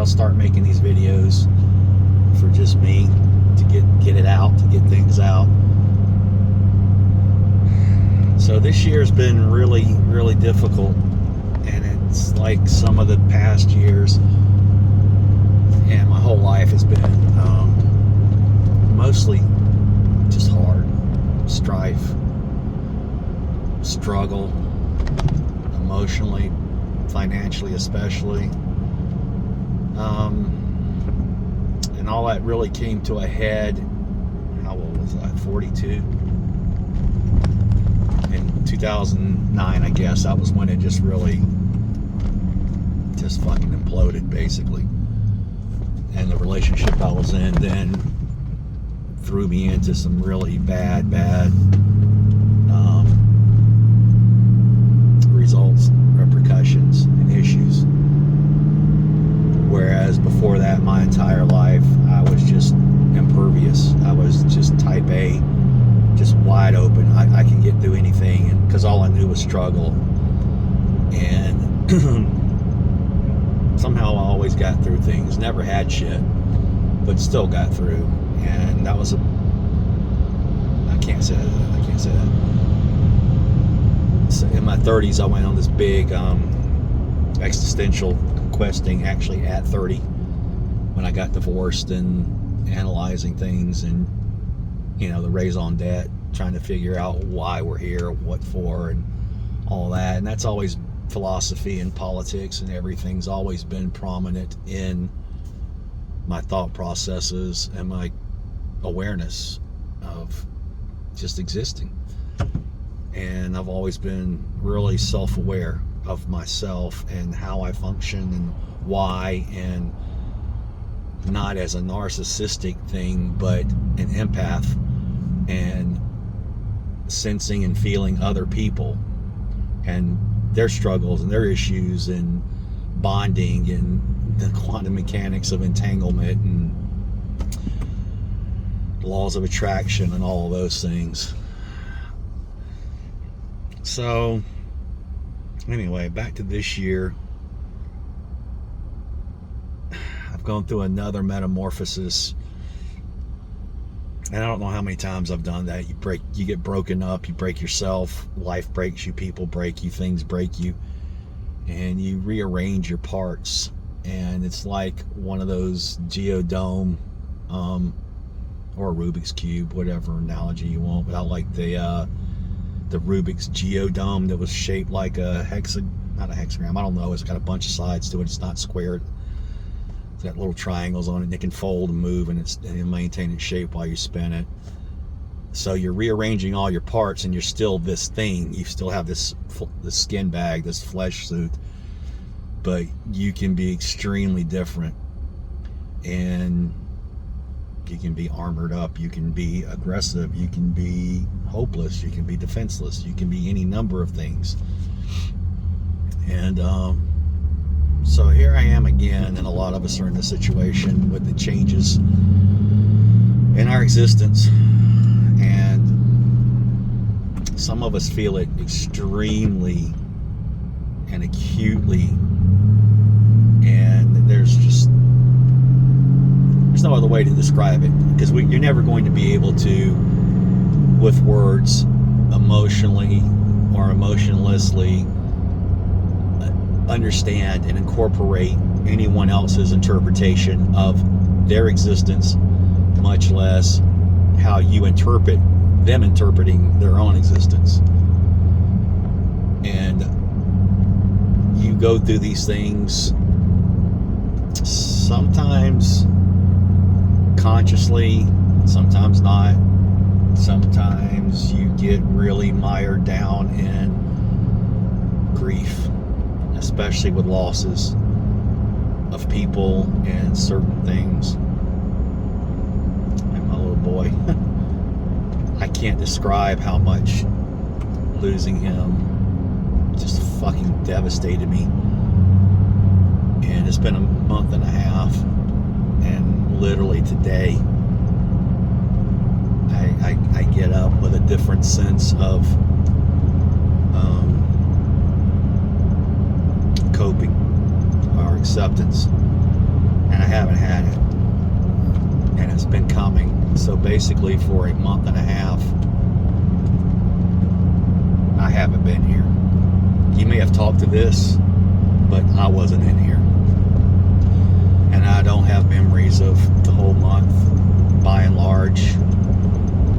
start making these videos for just me to get it out, to get things out. So this year's been really, really difficult, and it's like some of the past years, and my whole life has been mostly just hard, strife, struggle, emotionally, financially especially, and all that really came to a head. How old was I? 42. In 2009, I guess, that was when it just really just fucking imploded, basically. And the relationship I was in then threw me into some really bad results, repercussions, and issues. Whereas before that, my entire life, I was just impervious. I was just type A, just wide open. I can get through anything, and because all I knew was struggle. And somehow I always got through things. Never had shit, but still got through. And that was I can't say that. So in my 30s, I went on this big existential questing, actually at 30, when I got divorced and analyzing things, and the raison d'etre, trying to figure out why we're here, what for, and all that. And that's always philosophy and politics, and everything's always been prominent in my thought processes and my awareness of just existing. And I've always been really self-aware of myself and how I function and why, and not as a narcissistic thing, but an empath, and sensing and feeling other people and their struggles and their issues, and bonding, and the quantum mechanics of entanglement and laws of attraction and all of those things. So anyway, back to this year. I've gone through another metamorphosis, and I don't know how many times I've done that. You get broken up, you break yourself, life breaks you, people break you, things break you, and you rearrange your parts. And it's like one of those geodome or a Rubik's Cube, whatever analogy you want, but I like the Rubik's geodome that was shaped like a not a hexagram, I don't know, it's got a bunch of sides to it, it's not square, it's got little triangles on it, and it can fold and move, and it'll maintain its shape while you spin it. So you're rearranging all your parts, and you're still this thing. You still have this skin bag, this flesh suit, but you can be extremely different, and you can be armored up, you can be aggressive, you can be hopeless, you can be defenseless, you can be any number of things. And so here I am again, and a lot of us are in this situation with the changes in our existence, and some of us feel it extremely and acutely, and there's no other way to describe it, because you're never going to be able to, with words, emotionally or emotionlessly, understand and incorporate anyone else's interpretation of their existence, much less how you interpret them interpreting their own existence. And you go through these things sometimes consciously, sometimes not. Sometimes you get really mired down in grief, especially with losses of people and certain things. And my little boy, I can't describe how much losing him just fucking devastated me. And it's been a month and a half, and literally today I get up with a different sense of coping or acceptance. and I haven't had it, and it's been coming. So basically for a month and a half, I haven't been here. You may have talked to this, but I wasn't in here, and I don't have memories of the whole month. By and large,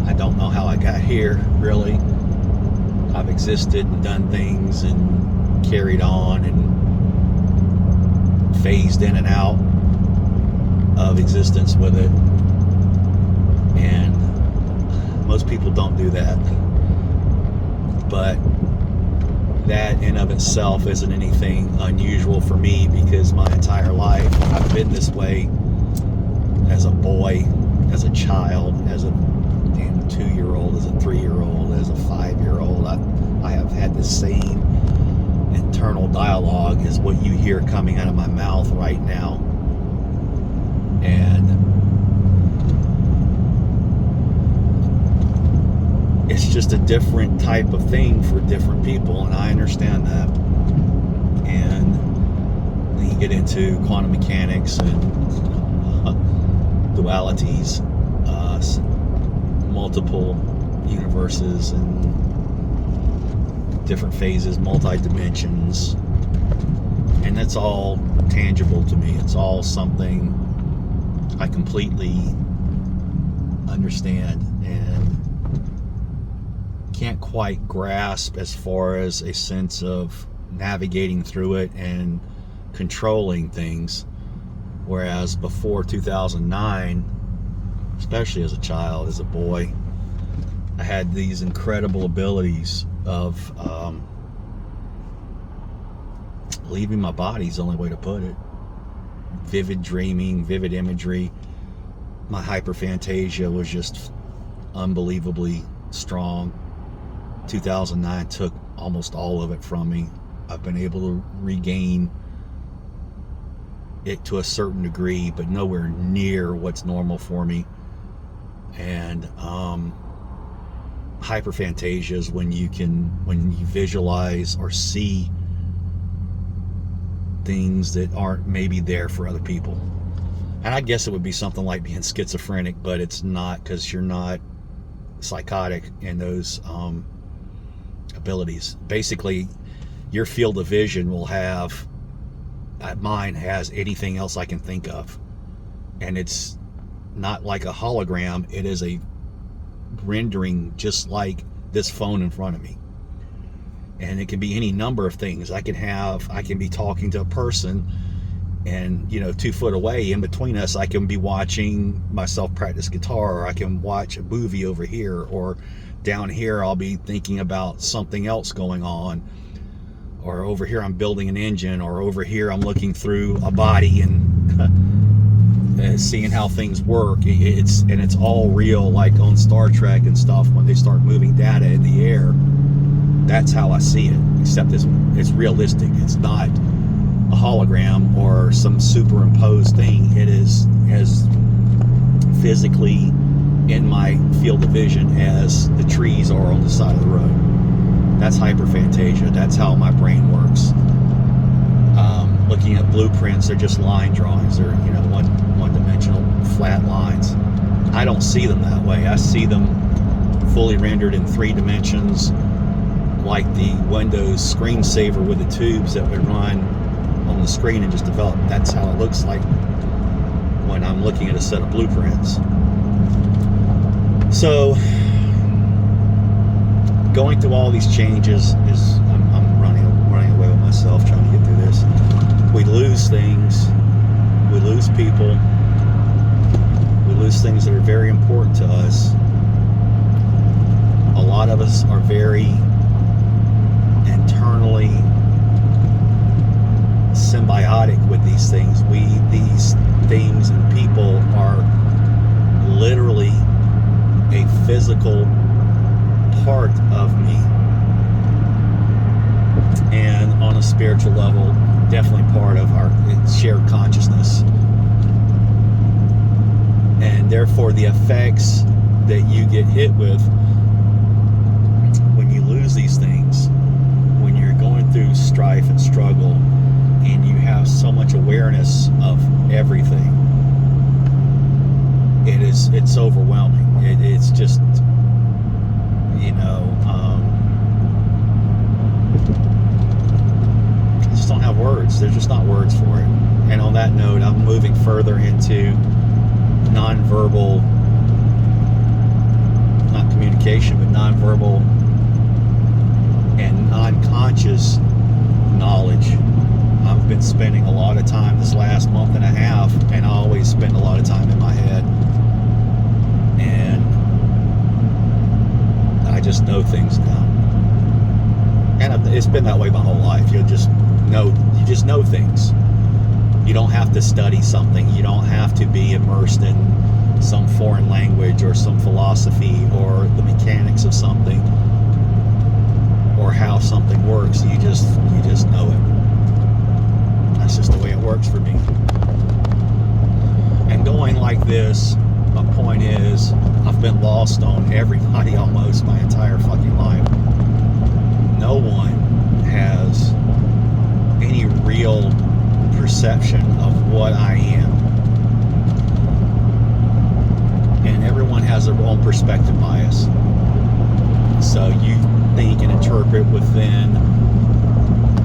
I don't know how I got here, really. I've existed and done things and carried on and phased in and out of existence with it. And most people don't do that. But that in of itself isn't anything unusual for me, because my entire life I've been this way as a boy, as a child, as a 2-year-old, as a 3-year-old, as a 5-year-old. I have had the same internal dialogue as what you hear coming out of my mouth right now. And it's just a different type of thing for different people, and I understand that. And then you get into quantum mechanics and dualities, multiple universes and different phases, multi-dimensions, and that's all tangible to me. It's all something I completely understand and can't quite grasp as far as a sense of navigating through it and controlling things. Whereas before 2009, especially as a child, as a boy, I had these incredible abilities of leaving my body is the only way to put it. Vivid dreaming, vivid imagery. My hyperphantasia was just unbelievably strong. 2009 took almost all of it from me. I've been able to regain it to a certain degree, but nowhere near what's normal for me. And hyperphantasia is when you visualize or see things that aren't maybe there for other people. And I guess it would be something like being schizophrenic, but it's not, because you're not psychotic in those abilities. Basically, your field of vision will have, mine has anything else I can think of. And it's not like a hologram, it is a rendering just like this phone in front of me. And it can be any number of things. I can be talking to a person, and 2 foot away in between us, I can be watching myself practice guitar, or I can watch a movie over here, or down here I'll be thinking about something else going on, or over here I'm building an engine, or over here I'm looking through a body and seeing how things work. It's all real, like on Star Trek and stuff, when they start moving data in the air. That's how I see it, except it's realistic. It's not a hologram or some superimposed thing. It is as physically in my field of vision as the trees are on the side of the road. That's hyperphantasia. That's how my brain works. Looking at blueprints, they're just line drawings. They're one-dimensional flat lines. I don't see them that way. I see them fully rendered in 3 dimensions, like the Windows screensaver with the tubes that would run on the screen and just develop. That's how it looks like when I'm looking at a set of blueprints. So going through all these changes is, I'm running away with myself trying to get through this. We lose things, we lose people, we lose things that are very important to us. A lot of us are very internally symbiotic with these things. These things and people are literally a physical part of me, and on a spiritual level, definitely part of our shared consciousness. And therefore, the effects that you get hit with when you lose these things, when you're going through strife and struggle and you have so much awareness of everything. It's overwhelming. It's just, you know, I just don't have words. There's just not words for it. And on that note, I'm moving further into nonverbal, not communication, but nonverbal and non-conscious knowledge. I've been spending a lot of time this last month and a half, and I always spend a lot of time in my head. And I just know things now. And it's been that way my whole life. You just know things. You don't have to study something. You don't have to be immersed in some foreign language or some philosophy or the mechanics of something or how something works. You just know it. That's just the way it works for me. And going like this, my point is, I've been lost on everybody almost my entire fucking life. No one has any real perception of what I am. And everyone has their own perspective bias. So you think and interpret within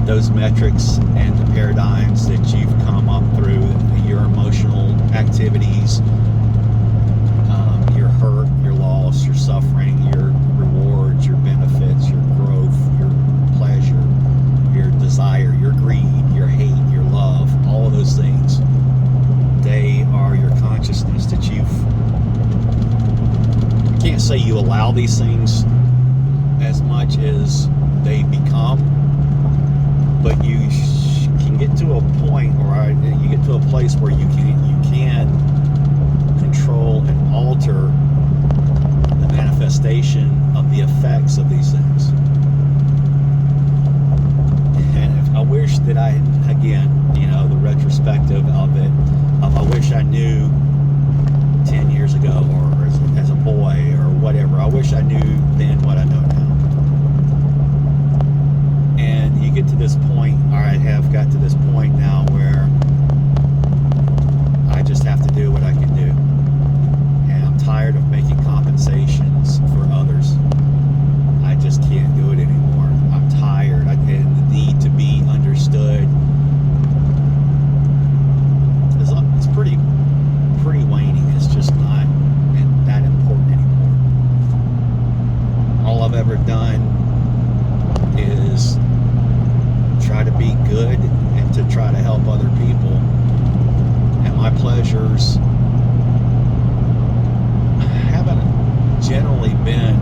those metrics and the paradigms that you've come up through your emotional activities, your hurt, your loss, your suffering, your rewards, your benefits, your growth, your pleasure, your desire, your greed, your hate, your love, all of those things. They are your consciousness that you can't say you allow these things as much as they become, but you can get to a point, or you get to a place where you can control and alter the manifestation of the effects of these things. And I wish that the retrospective of it, I wish I knew 10 years ago, or as a boy, or whatever. I wish I knew then what I know now. And you get to this point, or I have got to this point now, where I just have to do what I can do. And I'm tired of making compensations for others. I just can't do it anymore. I'm tired. And the need to be understood is pretty waning. It's just not that important anymore. All I've ever done is try to be good and to try to help other people. And my pleasures haven't generally been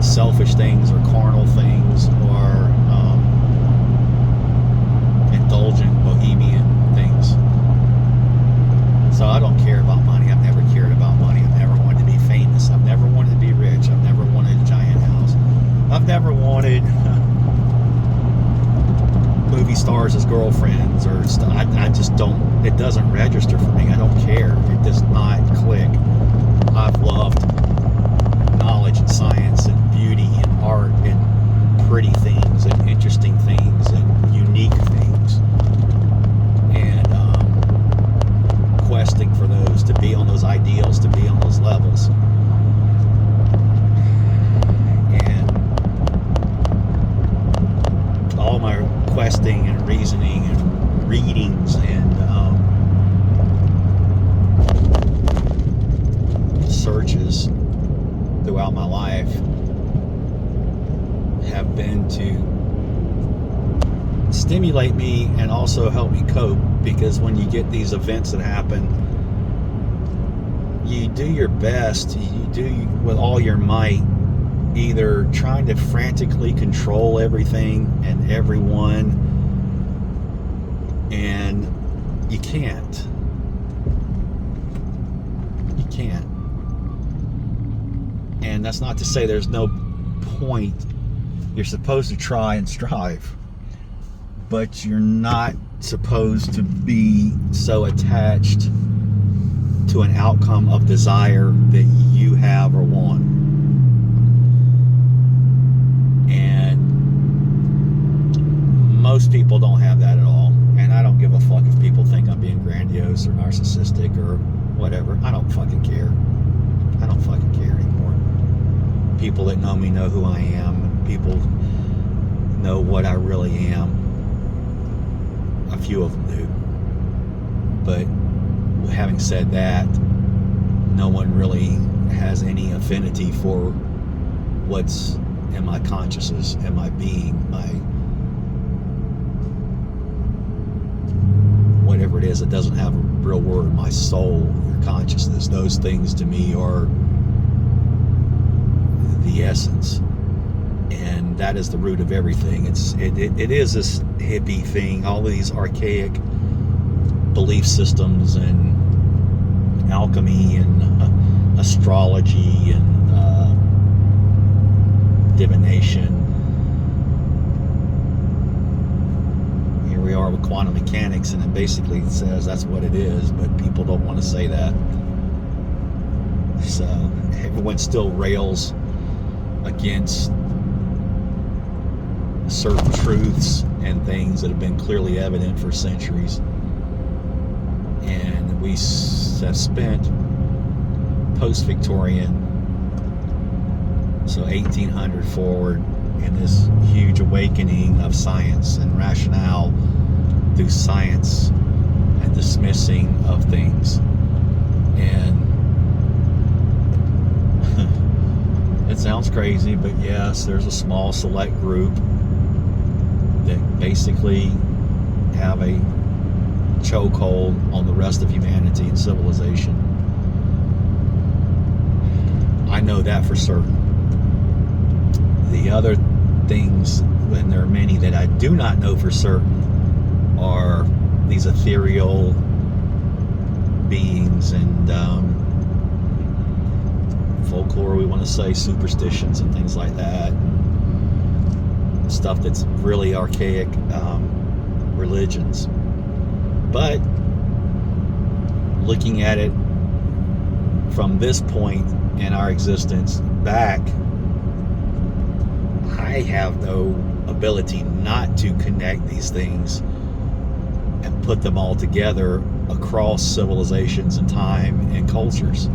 selfish things or carnal things or indulgent bohemian things. So I don't care about money. I've never cared about money. I've never wanted to be famous. I've never wanted to be rich. I've never wanted a giant house. I've never wanted movie stars as girlfriends or stuff. I just don't, it doesn't register for me. I don't care. It does not click. I've loved knowledge and science and beauty and art and pretty things and interesting things and unique things, and questing for those, to be on those ideals, to be on those levels. And all my questing and reasoning and readings and searches throughout my life have been to stimulate me and also help me cope, because when you get these events that happen, you do your best, you do with all your might, either trying to frantically control everything and everyone, and you can't. And that's not to say there's no point. You're supposed to try and strive, but you're not supposed to be so attached to an outcome of desire that you have or want. And most people don't have that at all. And I don't give a fuck if people think I'm being grandiose or narcissistic or whatever. I don't fucking care. I don't fucking care anymore. People that know me know who I am. People know what I really am. A few of them do. But having said that, no one really has any affinity for what's in my consciousness, in my being, my whatever it is. It doesn't have a real word. My soul, your consciousness. Those things to me are the essence, and that is the root of everything. It is this hippie thing, all these archaic belief systems and alchemy and astrology and divination. Here we are with quantum mechanics, and it basically says that's what it is, but people don't want to say that. So everyone still rails against certain truths and things that have been clearly evident for centuries. And we have spent post-Victorian, so 1800 forward, in this huge awakening of science and rationale through science and dismissing of things. And it sounds crazy, but yes, there's a small select group that basically have a chokehold on the rest of humanity and civilization. I know that for certain. The other things, and there are many that I do not know for certain, are these ethereal beings and folklore, we want to say, superstitions and things like that. Stuff that's really archaic religions. But looking at it from this point in our existence back, I have no ability not to connect these things and put them all together across civilizations and time and cultures.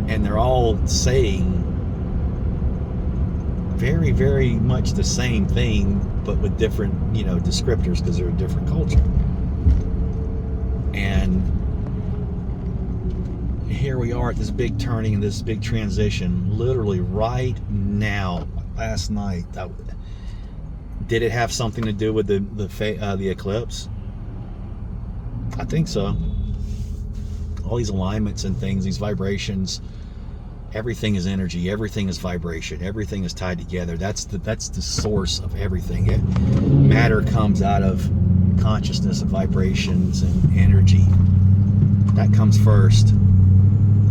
And they're all saying very, very much the same thing, but with different, descriptors, because they're a different culture. And here we are at this big turning and this big transition, literally right now. Last night, did it have something to do with the eclipse? I think so. All these alignments and things, these vibrations. Everything is energy. Everything is vibration. Everything is tied together. That's the source of everything. Matter comes out of consciousness and vibrations and energy. That comes first.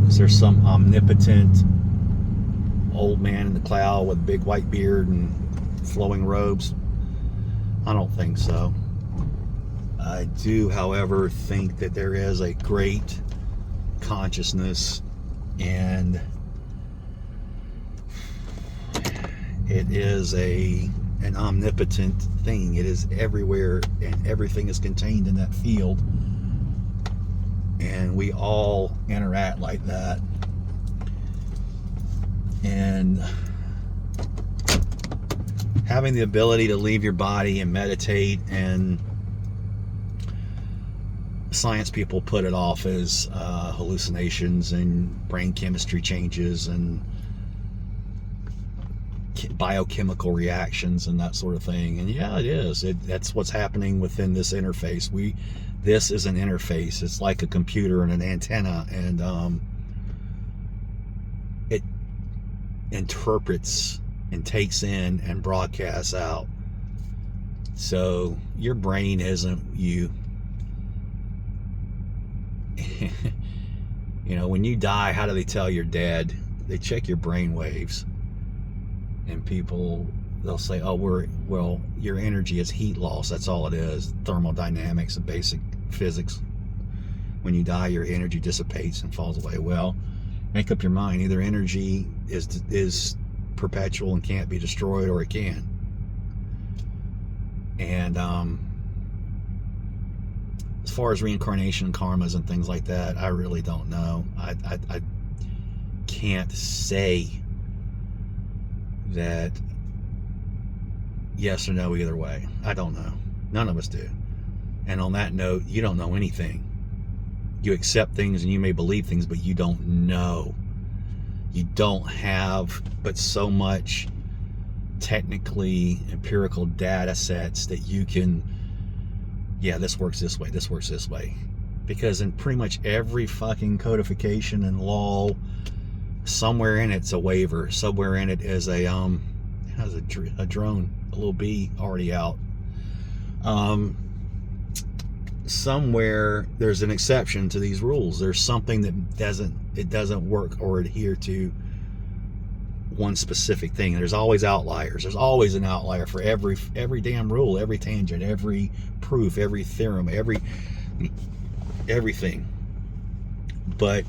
Is there some omnipotent old man in the cloud with a big white beard and flowing robes? I don't think so. I do, however, think that there is a great consciousness, and it is an omnipotent thing. It is everywhere, and everything is contained in that field. And we all interact like that. And having the ability to leave your body and meditate, and science people put it off as hallucinations and brain chemistry changes and biochemical reactions and that sort of thing. And yeah, it is. That's what's happening within this interface. This is an interface. It's like a computer and an antenna, and it interprets and takes in and broadcasts out. So your brain isn't you. When you die, how do they tell you're dead? They check your brain waves. And they'll say, your energy is heat loss. That's all it is. Thermodynamics and basic physics. When you die, your energy dissipates and falls away. Well, make up your mind. Either energy is perpetual and can't be destroyed, or it can. And as far as reincarnation, karmas, and things like that, I really don't know. I can't say that yes or no either way. I don't know. None of us do. And on that note, you don't know anything. You accept things and you may believe things, but you don't know. You don't have but so much technically empirical data sets that you can, yeah, this works this way, this works this way. Because in pretty much every fucking codification and law, somewhere in it's a waiver. Somewhere in it is a has a drone, a little bee already out. Somewhere there's an exception to these rules. There's something that doesn't work or adhere to one specific thing. There's always outliers. There's always an outlier for every damn rule, every tangent, every proof, every theorem, everything. But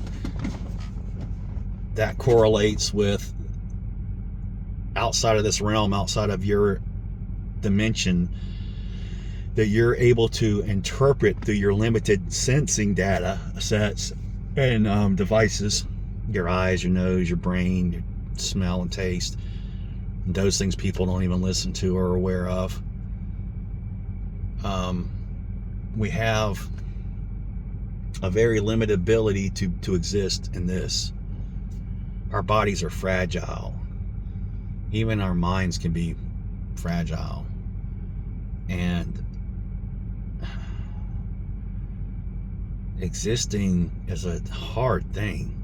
that correlates with outside of this realm, outside of your dimension, that you're able to interpret through your limited sensing data sets and devices, your eyes, your nose, your brain, your smell and taste, and those things people don't even listen to or are aware of. We have a very limited ability to exist in this. Our bodies are fragile. Even our minds can be fragile. And existing is a hard thing.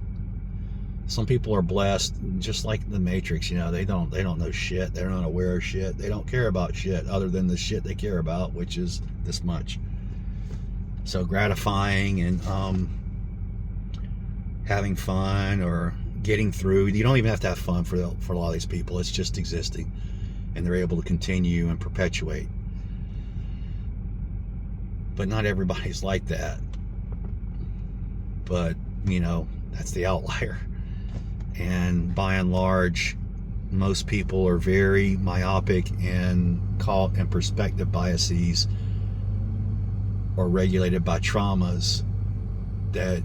Some people are blessed, just like the Matrix, you know, they don't know shit. They're not aware of shit. They don't care about shit other than the shit they care about, which is this much. So gratifying and having fun or getting through. You don't even have to have fun for a lot of these people. It's just existing, and they're able to continue and perpetuate. But not everybody's like that. But, you know, that's the outlier. And by and large, most people are very myopic and caught in perspective biases or regulated by traumas that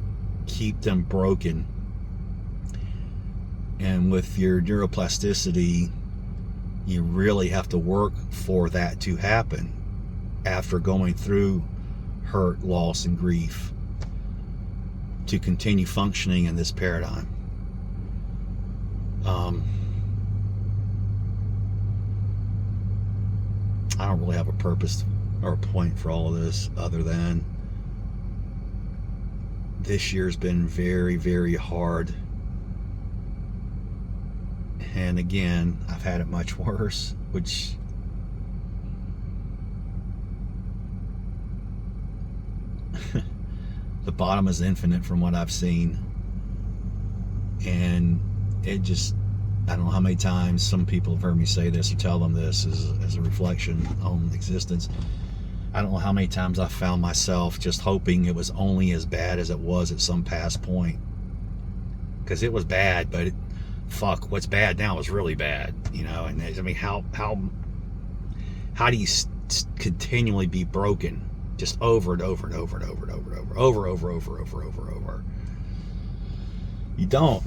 keep them broken. And with your neuroplasticity, you really have to work for that to happen after going through hurt, loss, and grief to continue functioning in this paradigm. I don't really have a purpose or a point for all of this other than this year's been very, very hard. And again, I've had it much worse, which the bottom is infinite from what I've seen. And it just, I don't know how many times some people have heard me say this or tell them this as a reflection on existence. I don't know how many times I found myself just hoping it was only as bad as it was at some past point. Because it was bad, but fuck, what's bad now is really bad, you know. And I mean, how do you continually be broken just over and over and over and over and over and over? You don't.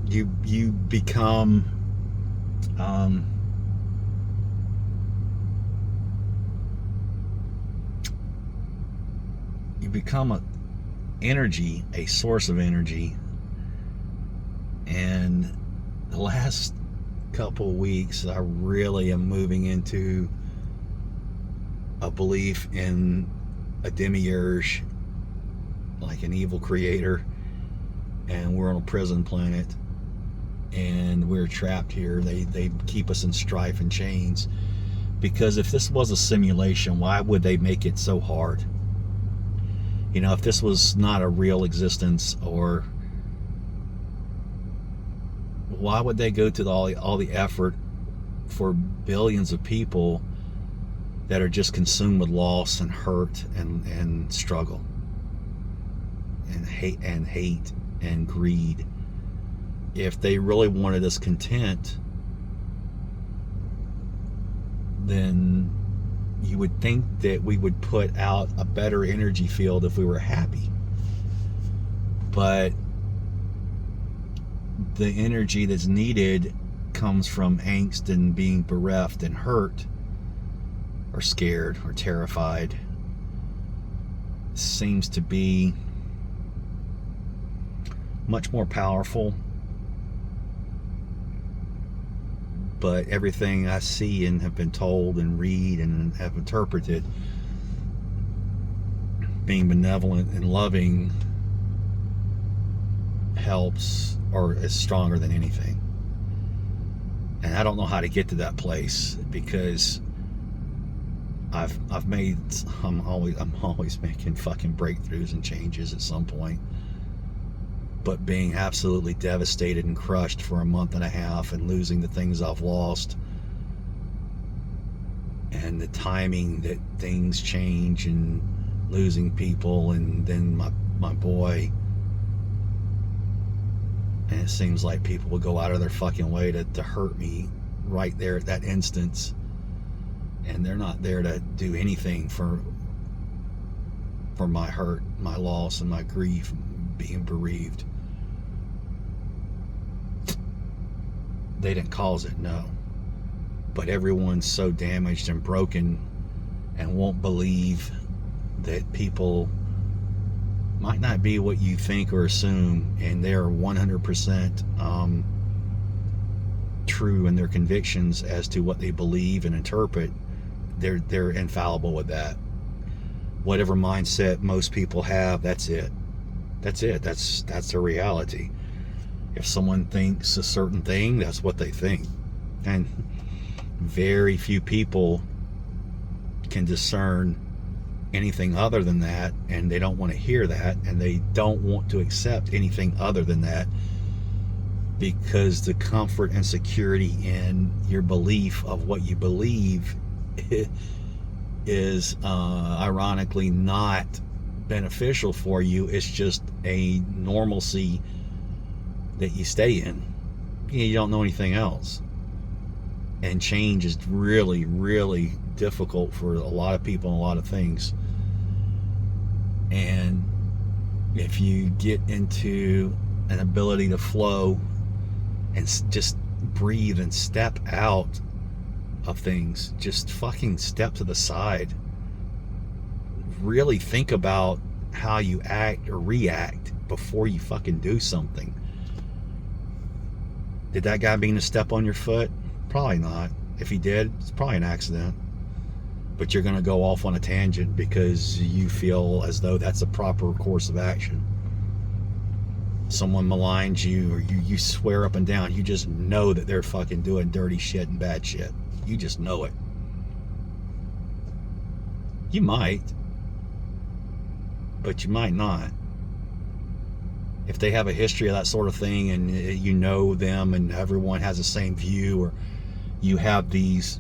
You become a source of energy. And the last couple of weeks, I really am moving into a belief in a demiurge, like an evil creator, and we're on a prison planet, and we're trapped here. They keep us in strife and chains, because if this was a simulation, why would they make it so hard? You know, if this was not a real existence, or why would they go to all the effort for billions of people that are just consumed with loss and hurt and struggle and hate and greed? If they really wanted us content, then you would think that we would put out a better energy field if we were happy. But the energy that's needed comes from angst and being bereft and hurt or scared or terrified. Seems to be much more powerful. But everything I see and have been told and read and have interpreted, being benevolent and loving helps or is stronger than anything. And I don't know how to get to that place, because I'm always making fucking breakthroughs and changes at some point. But being absolutely devastated and crushed for a month and a half and losing the things I've lost, and the timing that things change and losing people, and then my boy, and it seems like people will go out of their fucking way to hurt me right there at that instance, and they're not there to do anything for my hurt, my loss, and my grief, being bereaved. They didn't cause it, no. But everyone's so damaged and broken and won't believe that people might not be what you think or assume, and they're 100% true in their convictions as to what they believe and interpret. They're infallible with that. Whatever mindset most people have, that's it. That's their reality. If someone thinks a certain thing, that's what they think. And very few people can discern anything other than that, and they don't want to hear that, and they don't want to accept anything other than that, because the comfort and security in your belief of what you believe is ironically not beneficial for you. It's just a normalcy that you stay in. You don't know anything else. And change is really, really difficult for a lot of people and a lot of things. And if you get into an ability to flow and just breathe and step out of things, just fucking step to the side, really think about how you act or react before you fucking do something. Did that guy mean to step on your foot? Probably not. If he did, it's probably an accident. But you're going to go off on a tangent because you feel as though that's a proper course of action. Someone maligns you, or you swear up and down. You just know that they're fucking doing dirty shit and bad shit. You just know it. You might, but you might not. If they have a history of that sort of thing, and you know them, and everyone has the same view, or you have these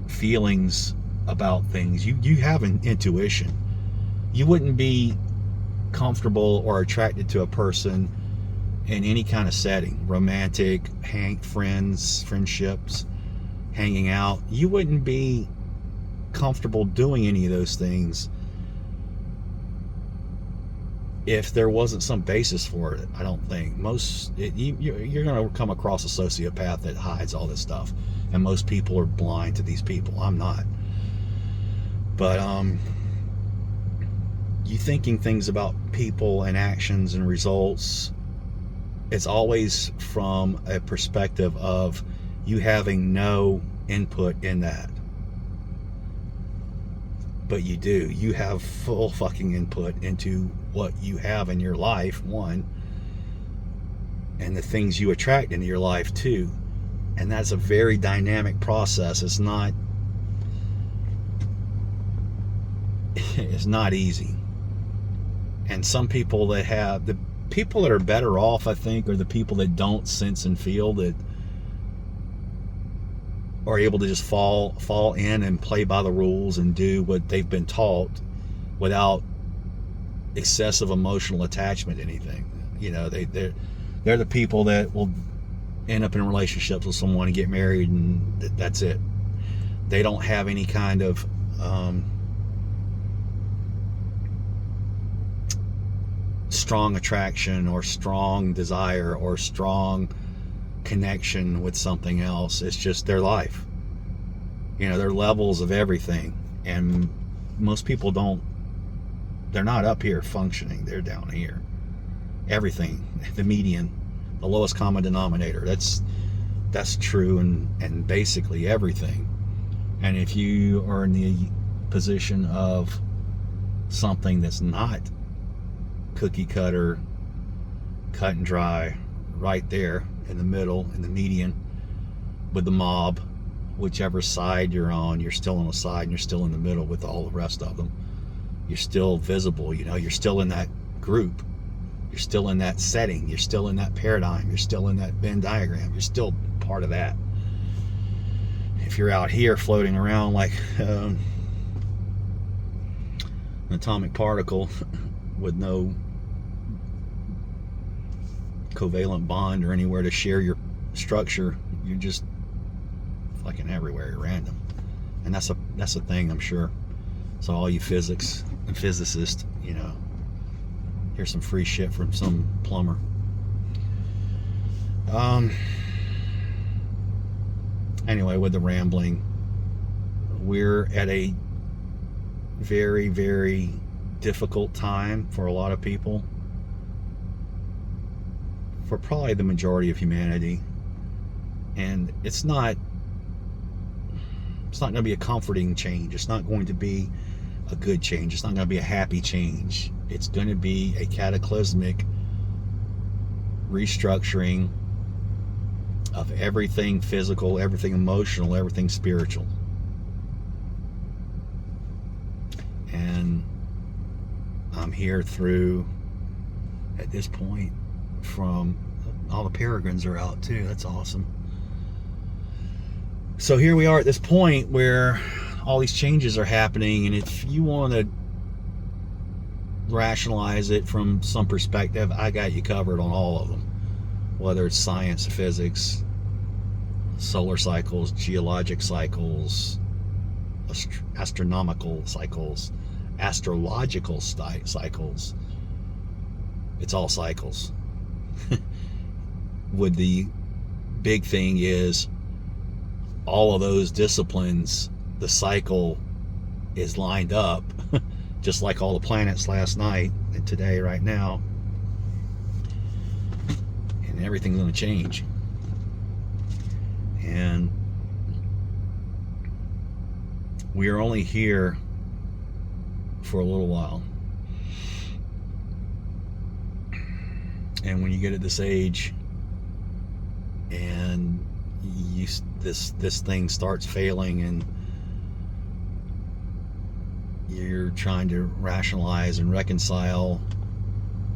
feelings about things, you have an intuition. You wouldn't be comfortable or attracted to a person in any kind of setting, romantic, friendships, hanging out. You wouldn't be comfortable doing any of those things if there wasn't some basis for it. I don't think. You're going to come across a sociopath that hides all this stuff, and most people are blind to these people. I'm not. But you thinking things about people and actions and results, it's always from a perspective of you having no input in that. But you do. You have full fucking input into what you have in your life, one, and the things you attract into your life, two. And that's a very dynamic process. It's not easy. And some people that have, the people that are better off, I think, are the people that don't sense and feel, that are able to just fall in and play by the rules and do what they've been taught without excessive emotional attachment to anything. You know, they're the people that will end up in relationships with someone and get married, and that's it. They don't have any kind of strong attraction or strong desire or strong connection with something else. It's just their life. You know, there are levels of everything, and most people they're not up here functioning, they're down here. Everything, the median, the lowest common denominator, that's true and basically everything. And if you are in the position of something that's not cookie cutter, cut and dry, right there in the middle, in the median, with the mob, whichever side you're on, you're still on the side and you're still in the middle with all the rest of them. You're still visible, you know, you're still in that group. You're still in that setting. You're still in that paradigm. You're still in that Venn diagram. You're still part of that. If you're out here floating around like an atomic particle with no covalent bond or anywhere to share your structure, you're just fucking everywhere. You're random. And that's a thing, I'm sure. So all you physics and physicists, you know, here's some free shit from some plumber. Anyway, with the rambling, we're at a very, very difficult time for a lot of people, for probably the majority of humanity. And it's not going to be a comforting change. It's not going to be a good change. It's not going to be a happy change. It's going to be a cataclysmic restructuring of everything physical, everything emotional, everything spiritual. And I'm here through, at this point, from all the peregrines are out too. That's awesome. So here we are at this point where all these changes are happening, and if you want to rationalize it from some perspective, I got you covered on all of them. Whether it's science, physics, solar cycles, geologic cycles, astronomical cycles, astrological cycles. It's all cycles. With the big thing is all of those disciplines, the cycle is lined up just like all the planets last night and today, right now, and everything's going to change. And we are only here for a little while. And when you get at this age and this thing starts failing and you're trying to rationalize and reconcile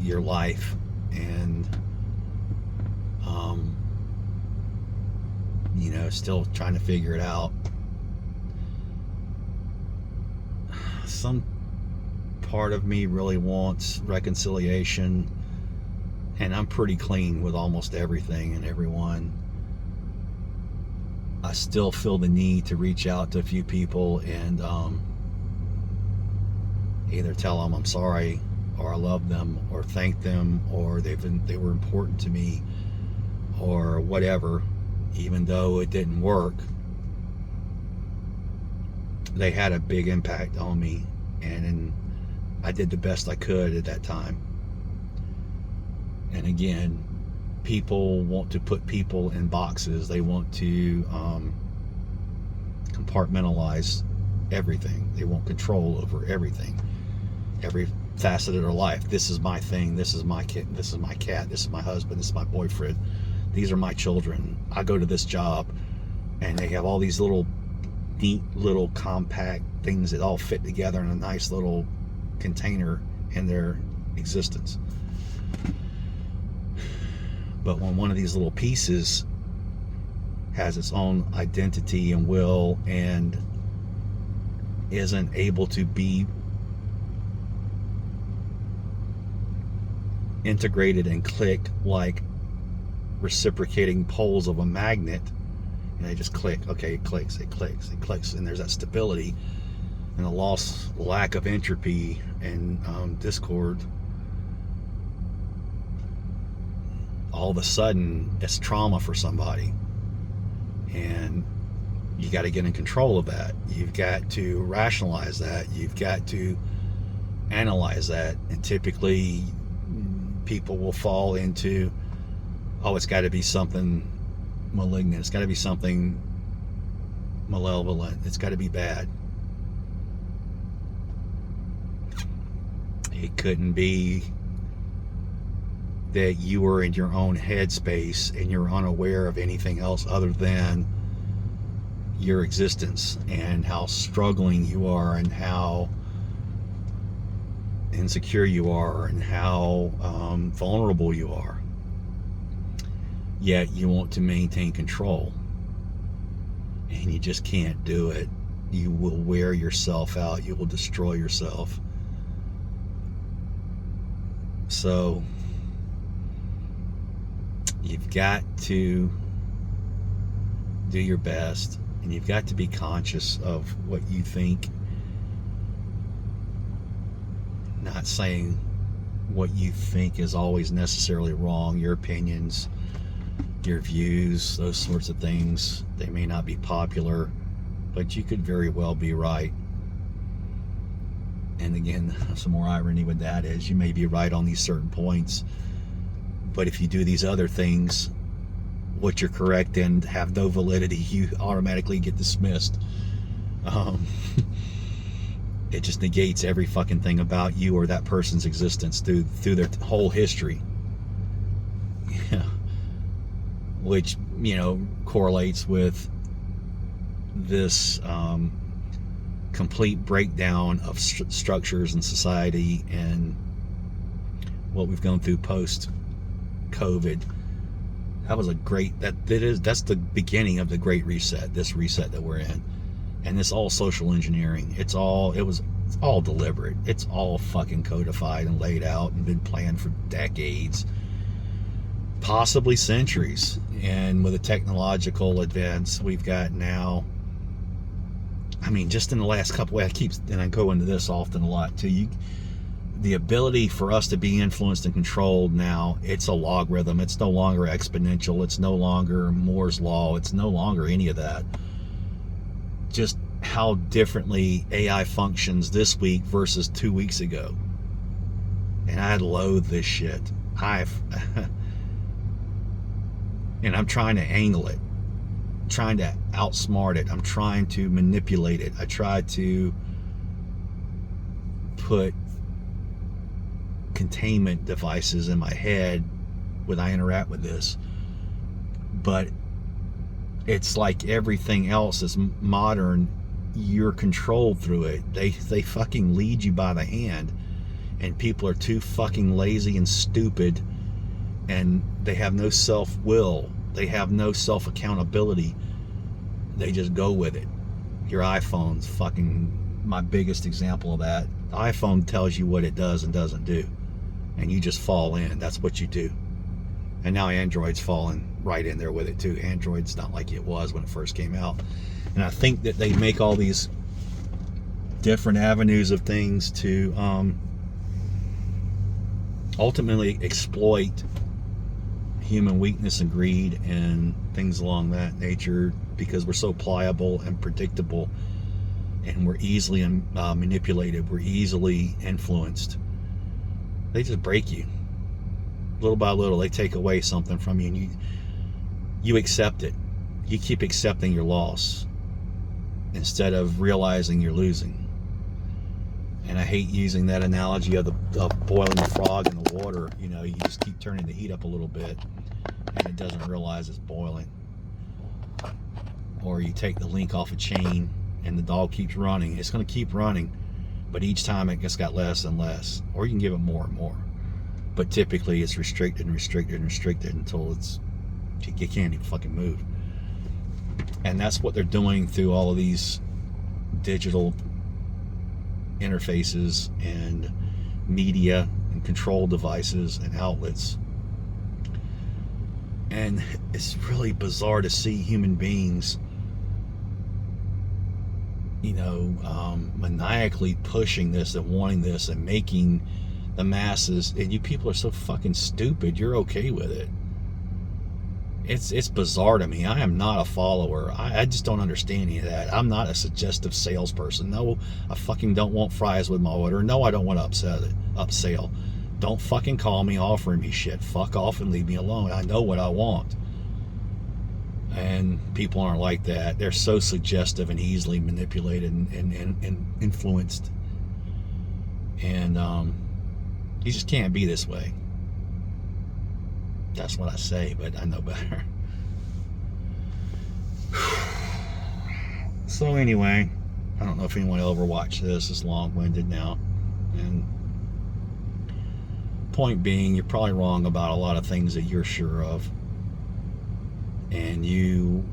your life and you know, still trying to figure it out, some part of me really wants reconciliation, and I'm pretty clean with almost everything and everyone. I still feel the need to reach out to a few people and either tell them I'm sorry, or I love them, or thank them, or they were important to me, or whatever. Even though it didn't work, they had a big impact on me, and I did the best I could at that time. And again, people want to put people in boxes. They want to compartmentalize everything. They want control over everything, every facet of their life. This is my thing. This is my kid. This is my cat. This is my husband. This is my boyfriend. These are my children. I go to this job, and they have all these little neat little compact things that all fit together in a nice little container in their existence. But when one of these little pieces has its own identity and will and isn't able to be integrated and click like reciprocating poles of a magnet, and they just click. Okay, it clicks, and there's that stability. and the lack of entropy and discord, all of a sudden it's trauma for somebody. And you got to get in control of that. You've got to rationalize that. You've got to analyze that. And typically people will fall into, oh, it's got to be something malignant. It's got to be something malevolent. It's got to be bad. It couldn't be that you were in your own headspace and you're unaware of anything else other than your existence and how struggling you are and how insecure you are and how vulnerable you are. Yet you want to maintain control and you just can't do it. You will wear yourself out. You will destroy yourself. So you've got to do your best, and you've got to be conscious of what you think. Not saying what you think is always necessarily wrong. Your opinions, your views, those sorts of things, they may not be popular, but you could very well be right. And again, some more irony with that is you may be right on these certain points, but if you do these other things, what you're correct in have no validity, you automatically get dismissed. It just negates every fucking thing about you or that person's existence through their whole history. Yeah. Which, correlates with this complete breakdown of structures in society and what we've gone through post-COVID. That was that's the beginning of the Great Reset, this reset that we're in. And it's all social engineering. It's all deliberate. It's all fucking codified and laid out and been planned for decades, possibly centuries. And with the technological advance we've got now, just in the last couple of, I go into this often a lot too, the ability for us to be influenced and controlled now, it's a logarithm. It's no longer exponential. It's no longer Moore's law. It's no longer any of that. Just how differently AI functions this week versus 2 weeks ago. And I loathe this shit. And I'm trying to angle it, trying to outsmart it. I'm trying to manipulate it. I try to put containment devices in my head when I interact with this. But it's like everything else is modern. You're controlled through it. They fucking lead you by the hand, and people are too fucking lazy and stupid, and they have no self-will. They have no self-accountability. They just go with it. Your iPhone's fucking my biggest example of that. The iPhone tells you what it does and doesn't do, and you just fall in. That's what you do. And now Android's falling right in there with it too. Android's not like it was when it first came out. And I think that they make all these different avenues of things to ultimately exploit human weakness and greed and things along that nature, because we're so pliable and predictable, and we're easily manipulated. We're easily influenced. They just break you. Little by little, they take away something from you, and you accept it. You keep accepting your loss instead of realizing you're losing. And I hate using that analogy of boiling the frog in the water. You just keep turning the heat up a little bit, and it doesn't realize it's boiling. Or you take the link off a chain, and the dog keeps running. It's going to keep running, but each time it just got less and less. Or you can give it more and more. But typically it's restricted and restricted and restricted until you can't even fucking move. And that's what they're doing through all of these digital interfaces and media and control devices and outlets. And it's really bizarre to see human beings maniacally pushing this and wanting this and making the masses, and you people are so fucking stupid, you're okay with it. It's bizarre to me. I am not a follower. I just don't understand any of that. I'm not a suggestive salesperson. No, I fucking don't want fries with my order. No, I don't want to upsell. Don't fucking call me offering me shit. Fuck off and leave me alone. I know what I want. And people aren't like that. They're so suggestive and easily manipulated and influenced. And you just can't be this way. That's what I say, but I know better. So anyway, I don't know if anyone will ever watch this. It's long-winded now. And point being, you're probably wrong about a lot of things that you're sure of. And you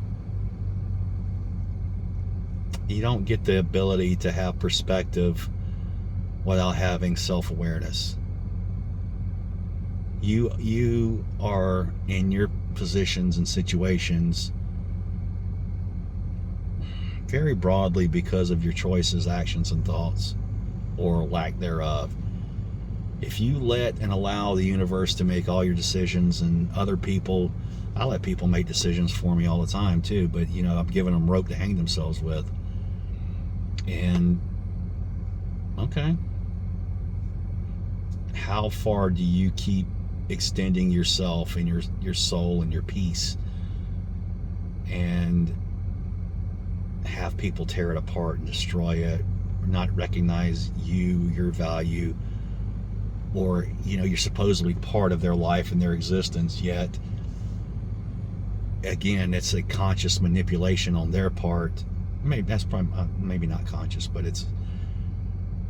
don't get the ability to have perspective without having self-awareness. You are in your positions and situations very broadly because of your choices, actions, and thoughts, or lack thereof. If you let and allow the universe to make all your decisions, and other people, I let people make decisions for me all the time too, but I'm giving them rope to hang themselves with. And okay, how far do you keep extending yourself and your soul and your peace, and have people tear it apart and destroy it, or not recognize your value, or you're supposedly part of their life and their existence, yet again it's a conscious manipulation on their part. Maybe that's probably maybe not conscious, but it's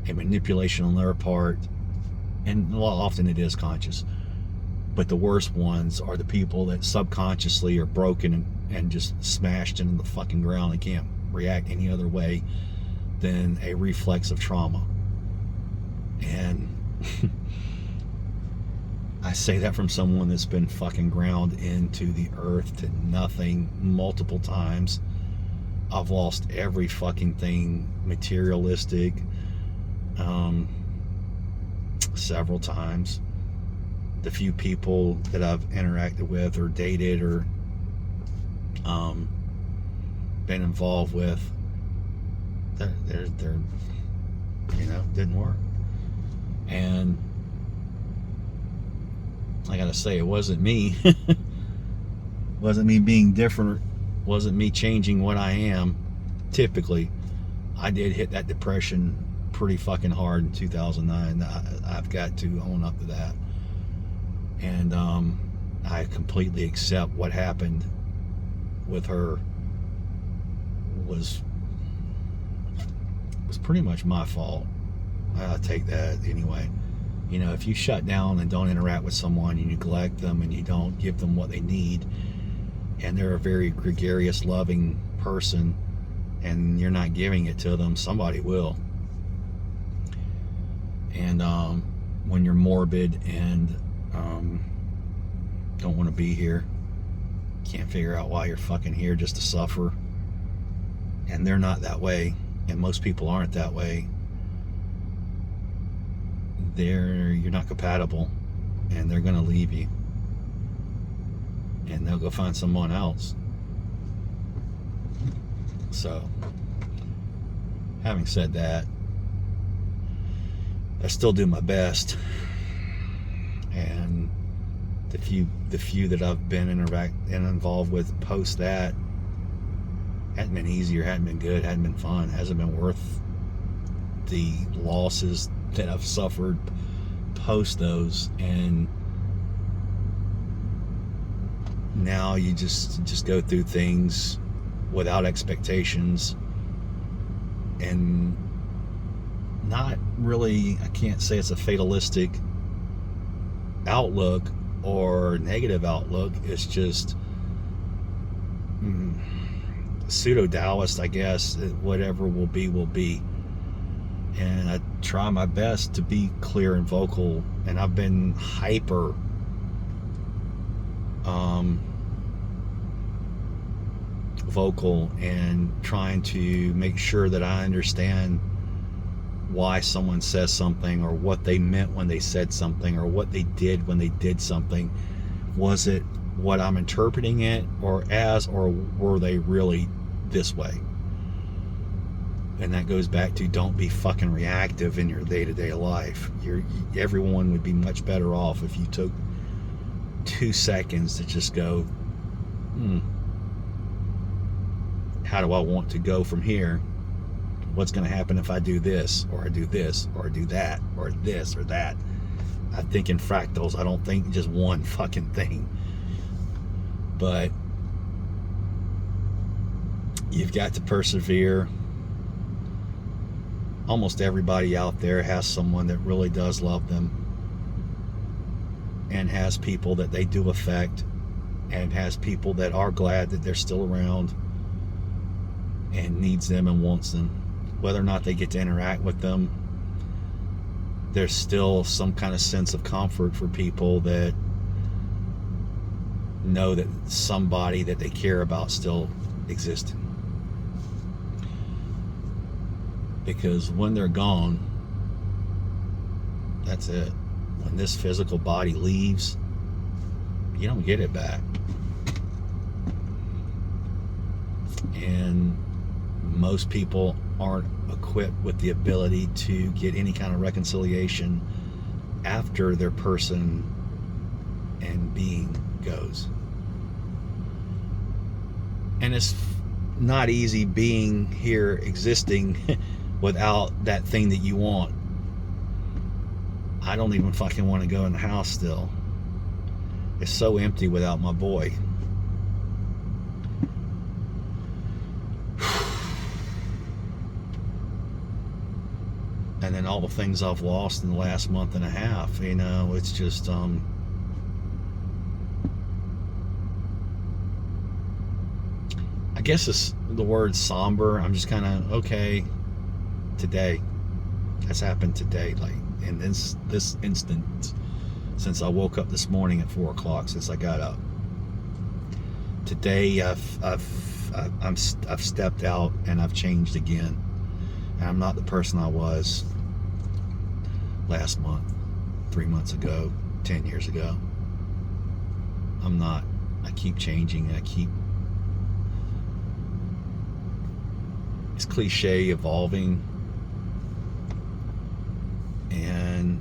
a manipulation on their part, and often it is conscious. But the worst ones are the people that subconsciously are broken and just smashed into the fucking ground and can't react any other way than a reflex of trauma. And I say that from someone that's been fucking ground into the earth to nothing multiple times. I've lost every fucking thing materialistic several times. The few people that I've interacted with or dated or been involved with, they're didn't work. And I gotta say, it wasn't me. Wasn't me being different. Wasn't me changing what I am. Typically, I did hit that depression pretty fucking hard in 2009. I've got to own up to that. And I completely accept what happened with her was pretty much my fault. I take that anyway. If you shut down and don't interact with someone, you neglect them and you don't give them what they need, and they're a very gregarious, loving person, and you're not giving it to them, somebody will. And when you're morbid and don't want to be here, can't figure out why you're fucking here, just to suffer, and they're not that way, and most people aren't that way, you're not compatible, and they're gonna leave you, and they'll go find someone else. So, having said that, I still do my best, and the few that I've been involved with post that hadn't been easier, hadn't been good, hadn't been fun, hasn't been worth the losses that I've suffered post those. And now you just go through things without expectations, and not really, I can't say it's a fatalistic outlook or negative outlook. It's just pseudo-Taoist, I guess. Whatever will be, will be. And I try my best to be clear and vocal, and I've been hyper vocal and trying to make sure that I understand why someone says something, or what they meant when they said something, or what they did when they did something. Was it what I'm interpreting it or were they really this way? And that goes back to, don't be fucking reactive in your day-to-day life. Everyone would be much better off if you took 2 seconds to just go, how do I want to go from here? What's going to happen if I do this, or I do this, or I do that, or this, or that? I think in fractals. I don't think just one fucking thing. But you've got to persevere. Almost everybody out there has someone that really does love them, and has people that they do affect, and has people that are glad that they're still around, and needs them and wants them. Whether or not they get to interact with them, there's still some kind of sense of comfort for people that know that somebody that they care about still exists. Because when they're gone, that's it. When this physical body leaves, you don't get it back. And most people aren't equipped with the ability to get any kind of reconciliation after their person and being goes. And it's not easy being here, existing without that thing that you want. I don't even fucking want to go in the house still. It's so empty without my boy. And then all the things I've lost in the last month and a half, you know, it's just I guess it's the word somber. I'm just kind of, okay, today. That's happened today, like in this instant, since I woke up this morning at 4 o'clock, since I got up. Today I've stepped out and I've changed again. And I'm not the person I was last month, 3 months ago, 10 years ago. I'm not. I keep changing. It's cliche, evolving. And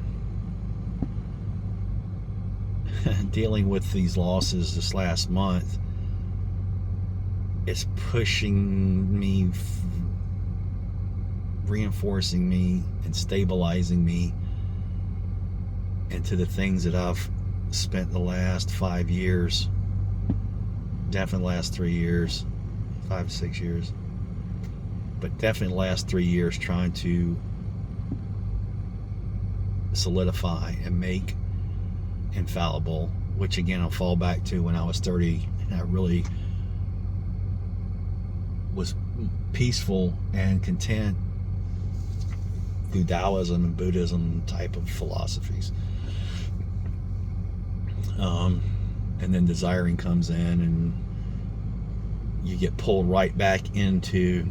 dealing with these losses this last month, it's pushing me, reinforcing me, and stabilizing me into the things that I've spent the last 5 years, definitely the last 3 years, 5 to 6 years, but definitely the last 3 years, trying to solidify and make infallible, which again I'll fall back to when I was 30 and I really was peaceful and content through Taoism and Buddhism type of philosophies. And then desiring comes in and you get pulled right back into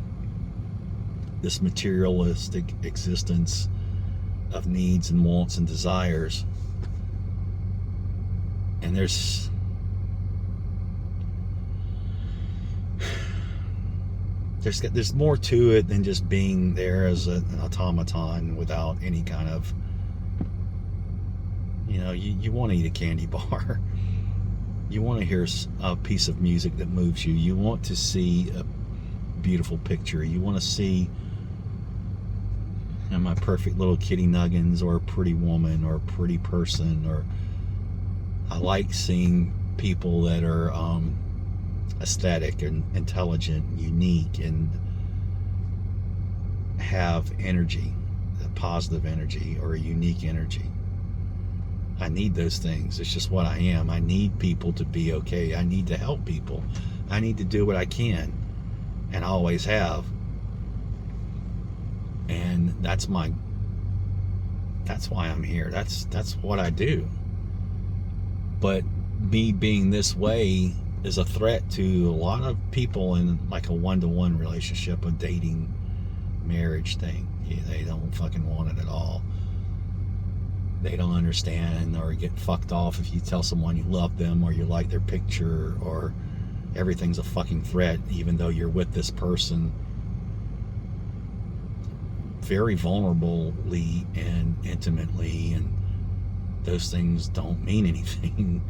this materialistic existence of needs and wants and desires. And there's more to it than just being there as an automaton without any kind of, you know, you want to eat a candy bar. You want to hear a piece of music that moves you. You want to see a beautiful picture. You want to see, you know, my perfect little kitty nuggins, or a pretty woman, or a pretty person, or I like seeing people that are aesthetic and intelligent, unique, and have energy, a positive energy or a unique energy. I need those things. It's just what I am. I need people to be okay. I need to help people. I need to do what I can, and I always have. And that's why I'm here. That's what I do. But me being this way is a threat to a lot of people in like a one-to-one relationship, a dating marriage thing. Yeah, they don't fucking want it at all. They don't understand or get fucked off if you tell someone you love them or you like their picture, or everything's a fucking threat, even though you're with this person very vulnerably and intimately, and those things don't mean anything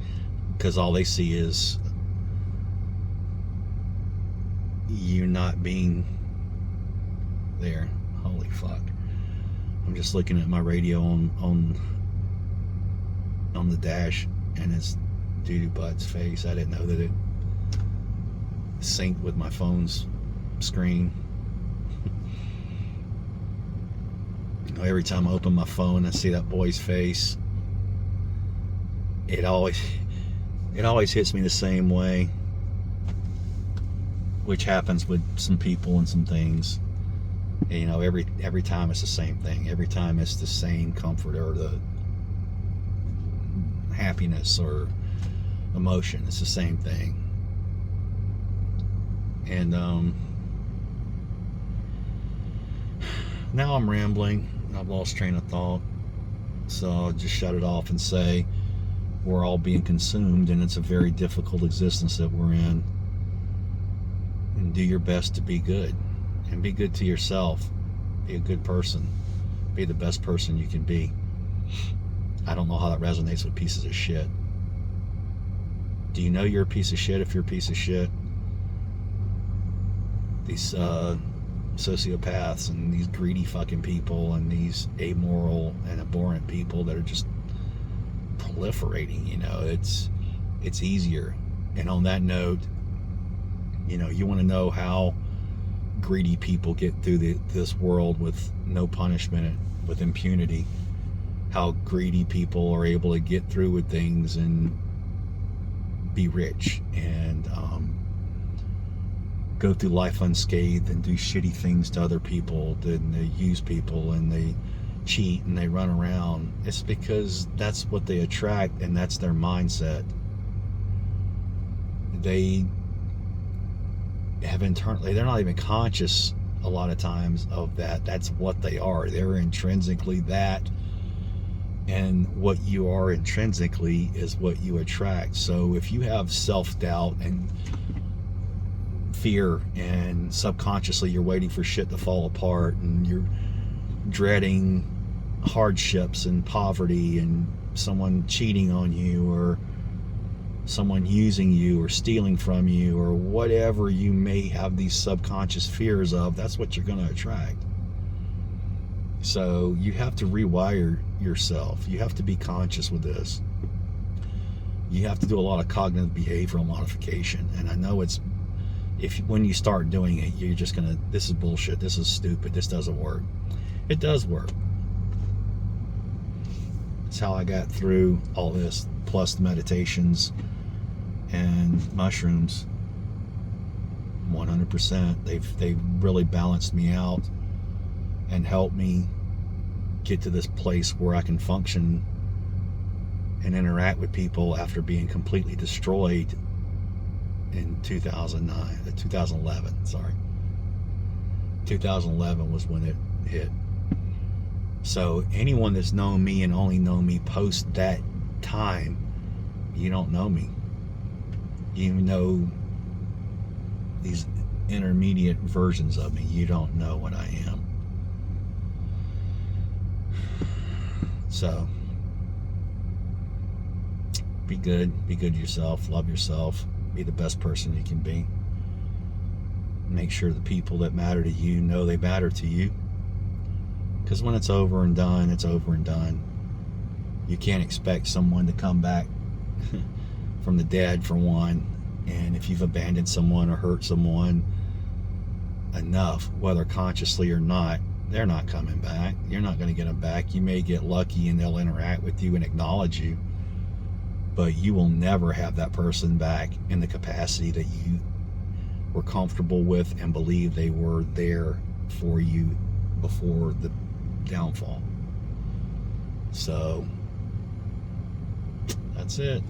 because all they see is you not being there. Holy fuck. I'm just looking at my radio on the dash, and it's Doo-Doo Butt's face. I didn't know that it synced with my phone's screen. Every time I open my phone, I see that boy's face. It always hits me the same way, which happens with some people and some things. And, you know, every time it's the same thing. Every time it's the same comfort or the happiness or emotion. It's the same thing. And now I'm rambling. I've lost train of thought. So I'll just shut it off and say we're all being consumed, and it's a very difficult existence that we're in. And do your best to be good. And be good to yourself. Be a good person. Be the best person you can be. I don't know how that resonates with pieces of shit. Do you know you're a piece of shit if you're a piece of shit? These sociopaths and these greedy fucking people and these amoral and abhorrent people that are just proliferating, you know, it's easier. And on that note, you know, you want to know how greedy people get through this world with no punishment, with impunity, how greedy people are able to get through with things and be rich and go through life unscathed and do shitty things to other people, and they use people and they cheat and they run around. It's because that's what they attract, and that's their mindset. They have internally, they're not even conscious a lot of times of that. That's what they are. They're intrinsically that, and what you are intrinsically is what you attract. So if you have self-doubt and fear, and subconsciously you're waiting for shit to fall apart, and you're dreading hardships and poverty and someone cheating on you, or someone using you or stealing from you, or whatever you may have these subconscious fears of, that's what you're going to attract. So you have to rewire yourself. You have to be conscious with this. You have to do a lot of cognitive behavioral modification. And I know it's, when you start doing it, you're just going to, this is bullshit, this is stupid, this doesn't work. It does work. It's how I got through all this, plus the meditations and mushrooms. 100%. They've really balanced me out and helped me get to this place where I can function and interact with people after being completely destroyed in 2011. Sorry. 2011 was when it hit. So anyone that's known me and only known me post that time, you don't know me. You know these intermediate versions of me. You don't know what I am. So be good to yourself, love yourself, be the best person you can be. Make sure the people that matter to you know they matter to you. Because when it's over and done, it's over and done. You can't expect someone to come back from the dead, for one. And if you've abandoned someone or hurt someone enough, whether consciously or not, they're not coming back. You're not going to get them back. You may get lucky and they'll interact with you and acknowledge you, but you will never have that person back in the capacity that you were comfortable with and believe they were there for you before the downfall. So that's it.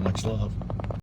Much love.